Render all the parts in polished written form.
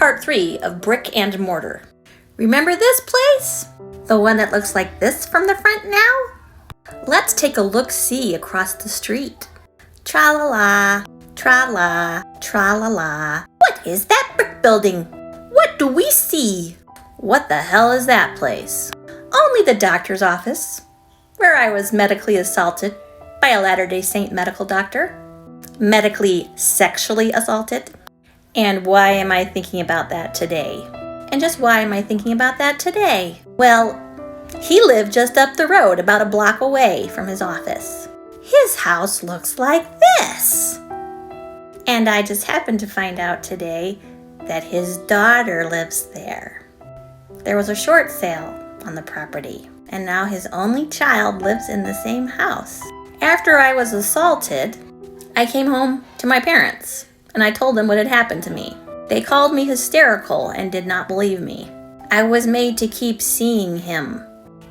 Part 3 of Brick and Mortar. Remember this place? The one that looks like this from the front now? Let's take a look-see across the street. Tra-la-la, tra-la, tra-la-la. What is that brick building? What do we see? What the hell is that place? Only the doctor's office, where I was medically assaulted by a Latter-day Saint medical doctor. Medically sexually assaulted. And why am I thinking about that today? And just why am I thinking about that today? Well, he lived just up the road, about a block away from his office. His house looks like this. And I just happened to find out today that his daughter lives there. There was a short sale on the property, and now his only child lives in the same house. After I was assaulted, I came home to my parents, and I told them what had happened to me. They called me hysterical and did not believe me. I was made to keep seeing him.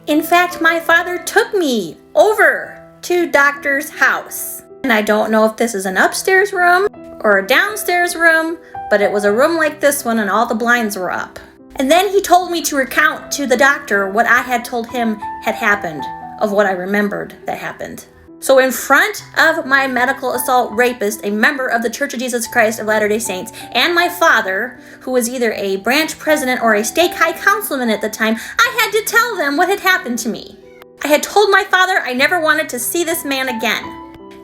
In fact, my father took me over to doctor's house. And I don't know if this is an upstairs room or a downstairs room, but it was a room like this one and all the blinds were up. And then he told me to recount to the doctor what I had told him had happened, of what I remembered that happened. So in front of my medical assault rapist, a member of the Church of Jesus Christ of Latter-day Saints, and my father, who was either a branch president or a stake high councilman at the time, I had to tell them what had happened to me. I had told my father I never wanted to see this man again.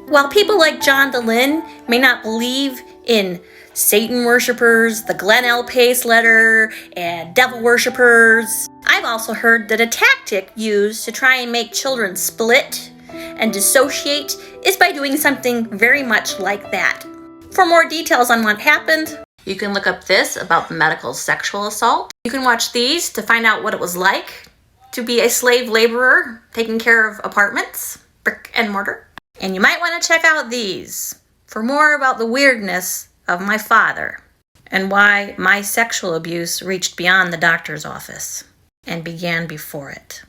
While people like John DeLynn may not believe in Satan worshipers, the Glenn L. Pace letter, and devil worshipers, I've also heard that a tactic used to try and make children split and dissociate is by doing something very much like that. For more details on what happened, you can look up this about the medical sexual assault. You can watch these to find out what it was like to be a slave laborer taking care of apartments, brick and mortar. And you might want to check out these for more about the weirdness of my father and why my sexual abuse reached beyond the doctor's office and began before it.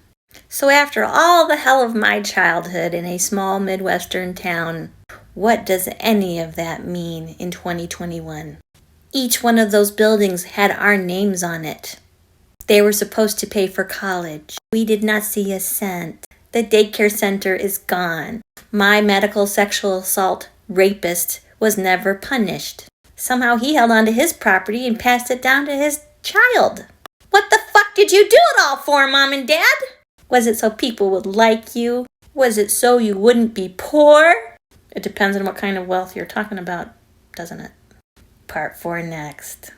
So after all the hell of my childhood in a small Midwestern town, what does any of that mean in 2021? Each one of those buildings had our names on it. They were supposed to pay for college. We did not see a cent. The daycare center is gone. My medical sexual assault rapist was never punished. Somehow he held on to his property and passed it down to his child. What the fuck did you do it all for, Mom and Dad? Was it so people would like you? Was it so you wouldn't be poor? It depends on what kind of wealth you're talking about, doesn't it? Part 4 next.